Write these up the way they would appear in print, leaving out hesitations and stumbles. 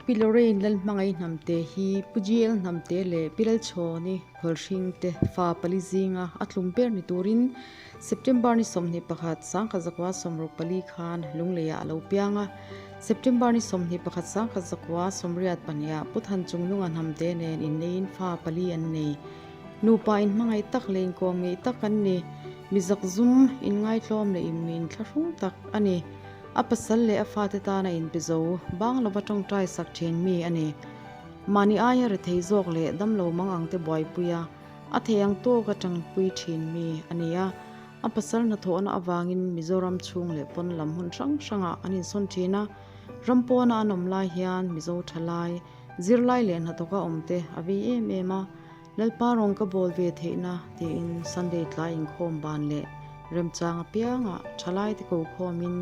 pilore lal mangai namte hi pujiel namte le pilal choni kholring te fa palizinga atlumper ni turin September ni somni pakhat sang khazakwa somru pali khan lungleya alopianga September ni somni pakhat sang khazakwa somriat pania puthan chungnunga namte nen innein fa pali anne nupa in mangai tak lein ko ngi takan ni mizak zum in ngai tlom le imin thlahung tak ani apasal le afate ta na in bizo bang lo batong trai sak chen mi ani mani aya re thei jok le dam lo mangang te boy puya a theyang to ka tang pui thin mi ania apasal na tho na awangin mizoram chung le pon lam hun sang sanga anin son thina rampona anom lai hian mizo thalai zirlai len ha to ka omte avi ema lalpa rong ka bol ve theina te in Sunday tlai in khom ban le remchang pianga thalai te ko khomin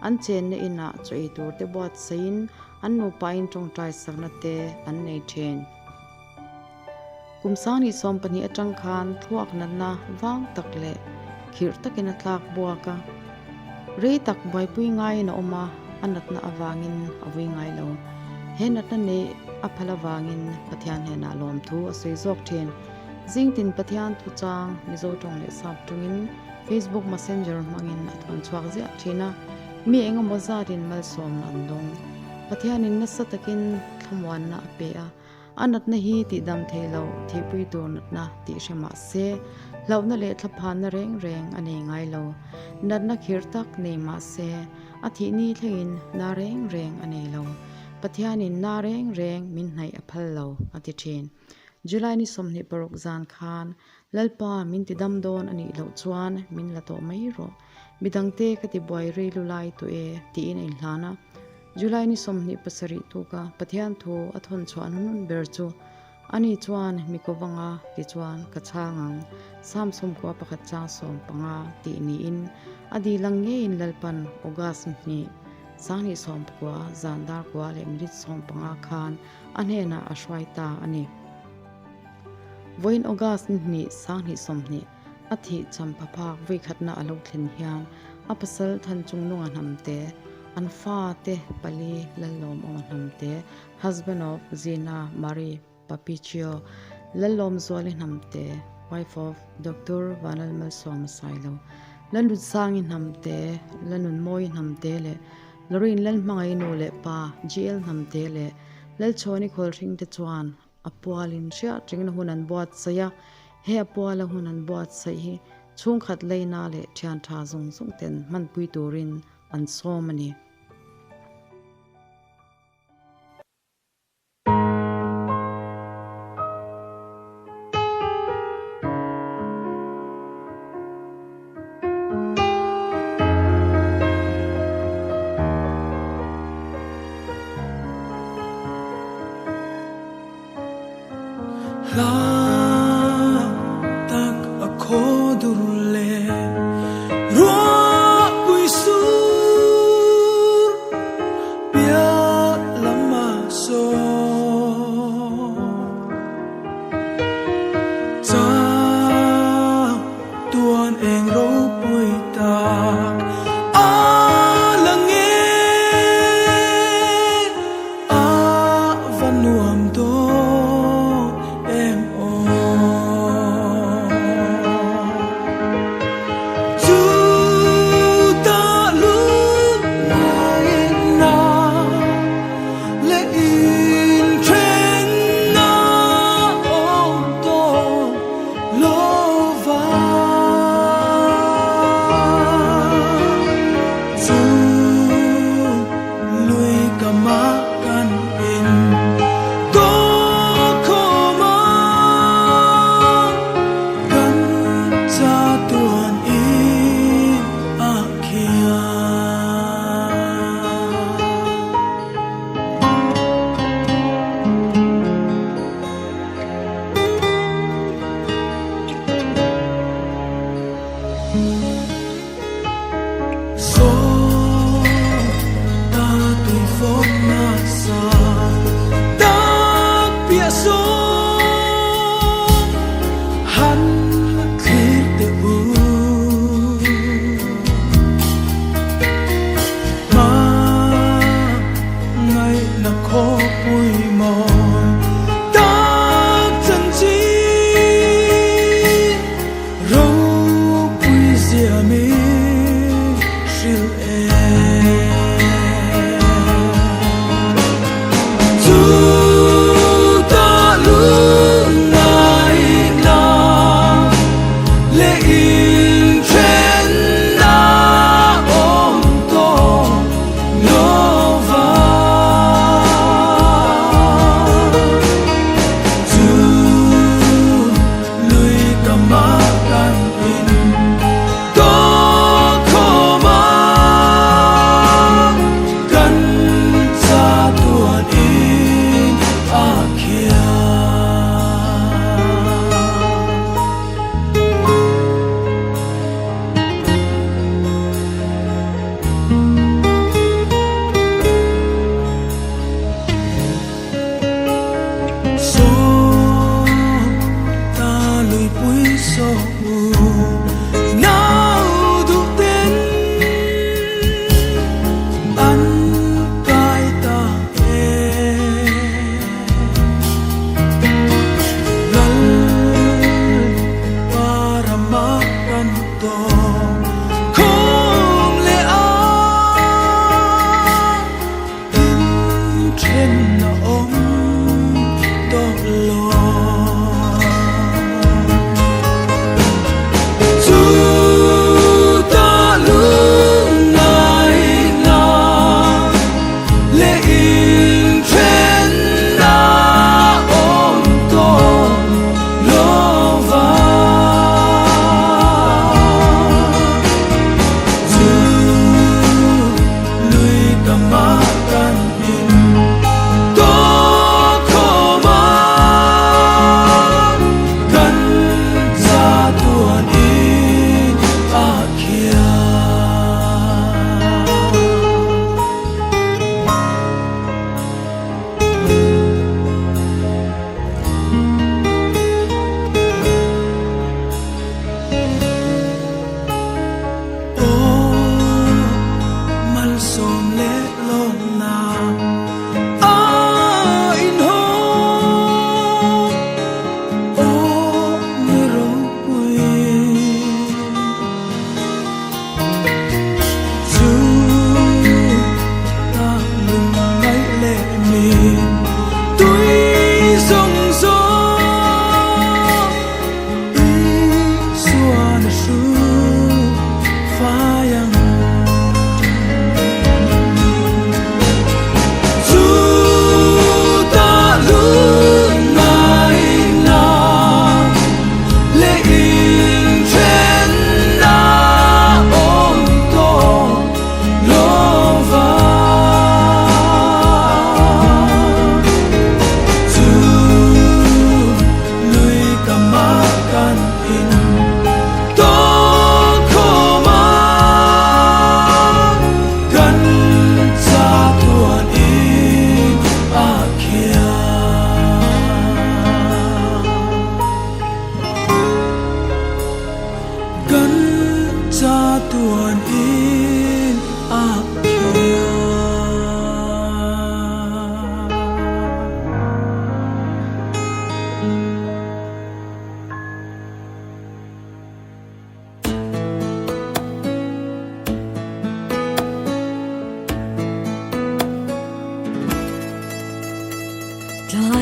an chen ne ina choi tur te bot sein an no pain tong trai sakna te an nei then kumsani sompani atang khan thuak na na wang tak le khir takin atlak buaka re tak bai pui ngai na oma anat na awangin awi ngai lo henat na ne aphala wangin pathian he na lom thu asoi jok then jingtin pathian thu chang mizo tong le sap tungin Facebook Messenger mangin athon chuak zia thina mi enga mozarin mal som andong pathianin na satakin thamwan na apea anat na hi ti dam thelo thipui tur na ti shema se launa le thlaphan na reng reng ani ngai lo nat na khirtak nei ma se athi ni thlein na reng reng ani lo pathianin na reng reng min nai aphal lo ati thin July ni somni parok zan khan lalpa min ti dam don ani lo chuan min la to mai ro midangte kati boy re lulai to e ti in in hlana July ni somni pasari tu ka pathian thu athon chuan nun ber chu ani chuan mikowanga ti chuan kachangang samsom ko pakhat cha som panga ti ni in adi lange in lalpan August ni sangni som kwa zandar kwa le mirit som panga khan anhena ashwaita ani voin August ni sangni somni athi champapha voi khatna alo thlen hian apasal than chungnunga namte anfa te pali lalom on namte husband of Zina Marie Papicio lalom zole namte wife of Dr. Vanal Malsom Silo lanut sangin namte lanun moi namte le lorin lan mangai no le pa GL namte le lal choni khol ring te chuan apwalin sia tringna hunan bot saya he apwala hunan bot sai hi chung khat leina le thian tha zung zung ten man pui turin an somani la tak ako durle ro pui sur pia lama so ta tuan eng ro pui tak alange a vanuam do em ta chân chi râu quý dìa mi siêu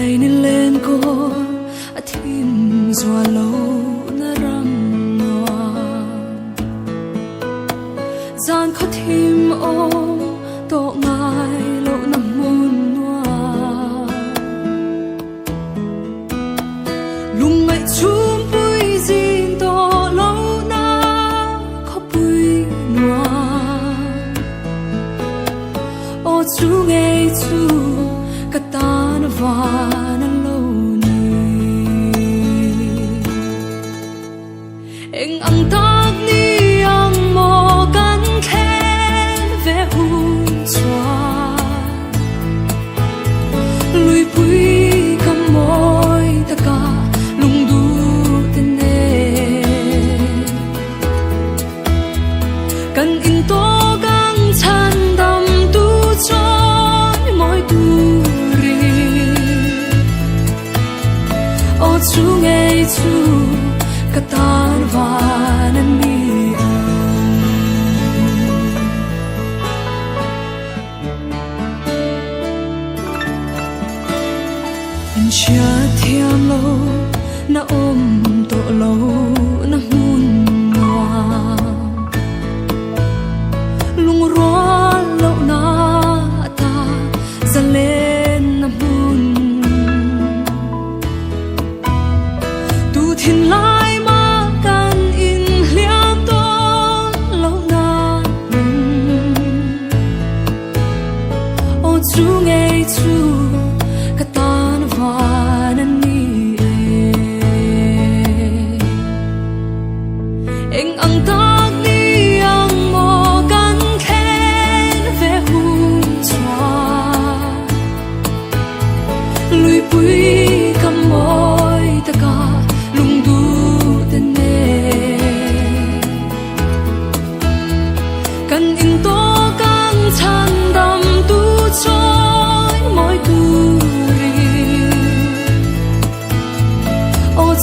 Lại nên lên cô thim dọa lâu na răng ngoa gian khó thim ô tổ ngài lộ nằm muôn ngoa lùng ngại chum bùi gìn tổ lâu na khó bùi ngoa ô chú nghe chú kata na vana loni eng ang tag ni ang mo kan khen ve hun chua lui pui kam moi ta ka lung du tene kan in to gang chan dam tu chon moi tu chu ngay chu katan vanan ni in chia thiam lo na to lo na hun noa lung ro lo na ta zalen na hun tu thin lai ma kan in hliam to lo na o chu ngay chu katan vanan ni eng ang tak ni ang mo kan khen ve hun chua lui pui kam moi ta ka lung du te ne kan in to kang chan dam tu choi moi tu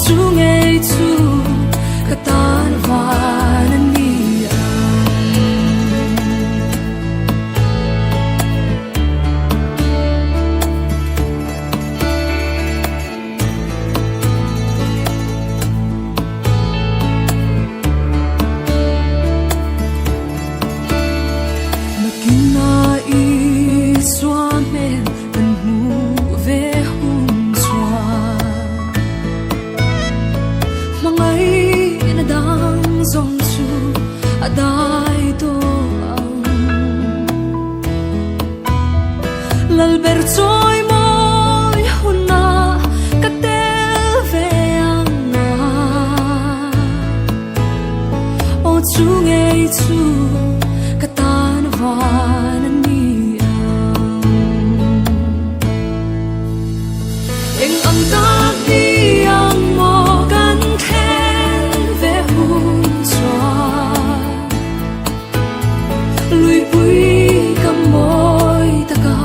chu ngay chu katan vanan ni makina I swa men kan mu ve hun swa mangai na dang zong chu adai to lal ber choi moi hunna katel ve anga o chu ngay chu katan vanan ni eng ang tak ni ang mo kan khen ve hun chua lui pui kam moi ta ka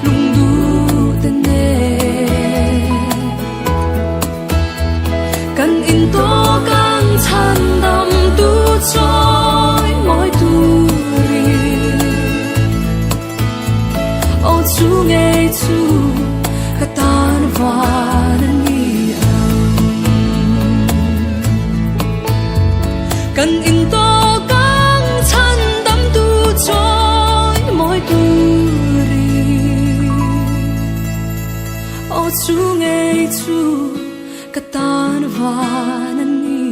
lung du te ne kan in to kan chan dam tu choi moi tu ri o chu ngay chu katan vanan ni kan in to kang chan dam tu choi moi tu ri o chu ngay chu katan vanan ni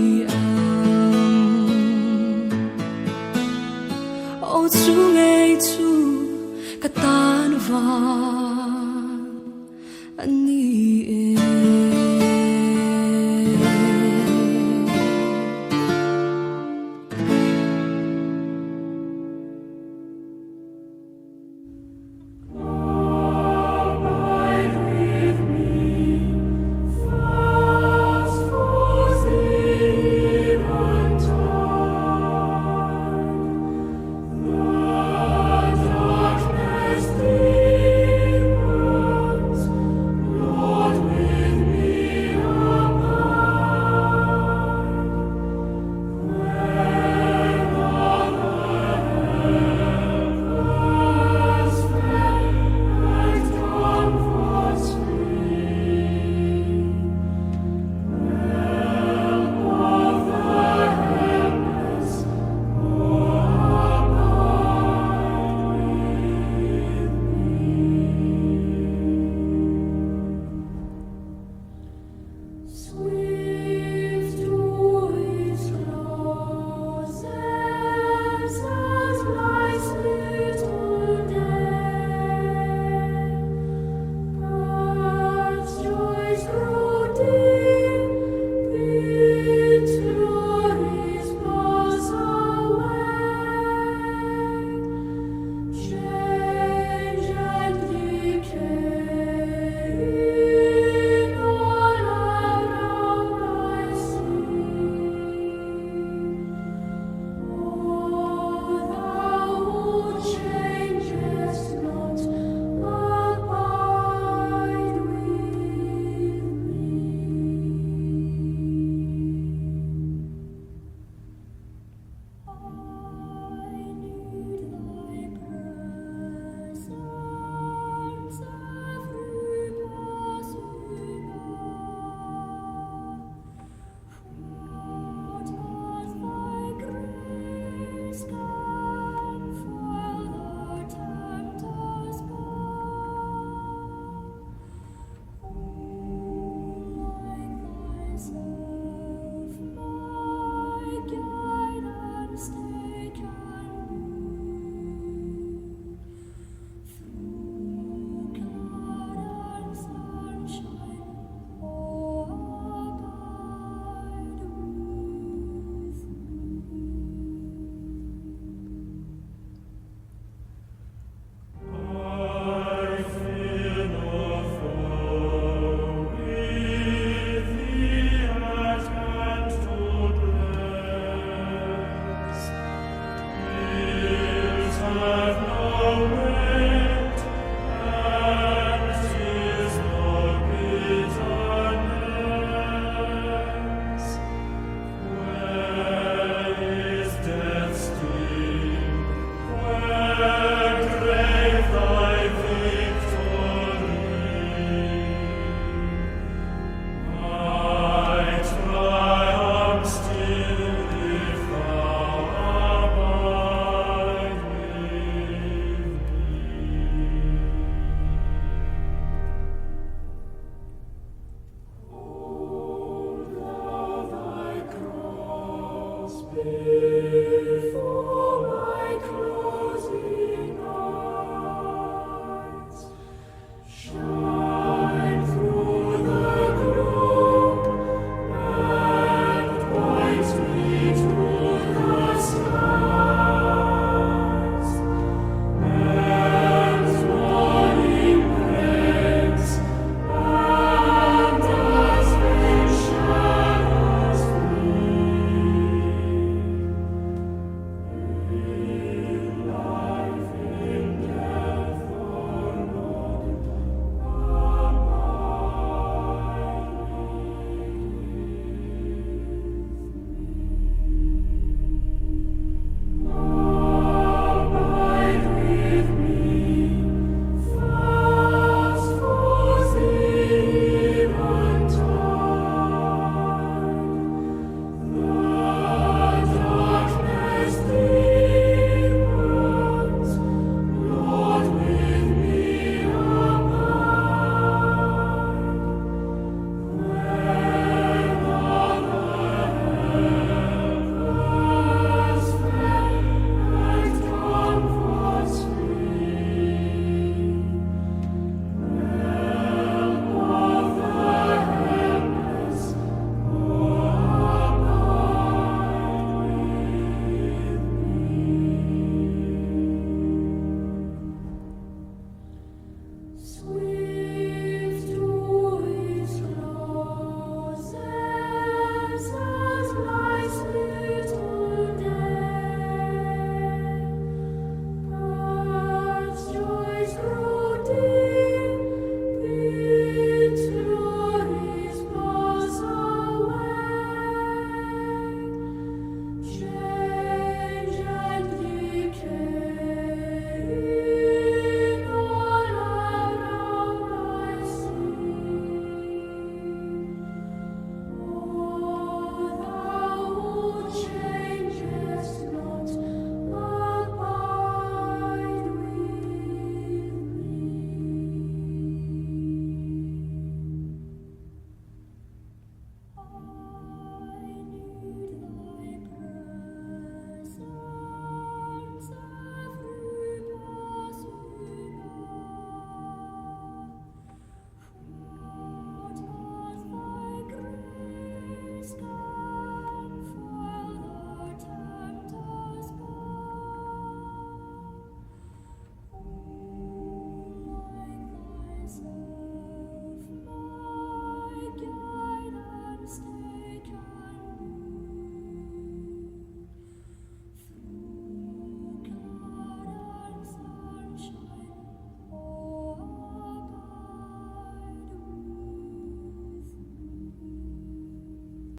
o chu ngay chu katan vanan ni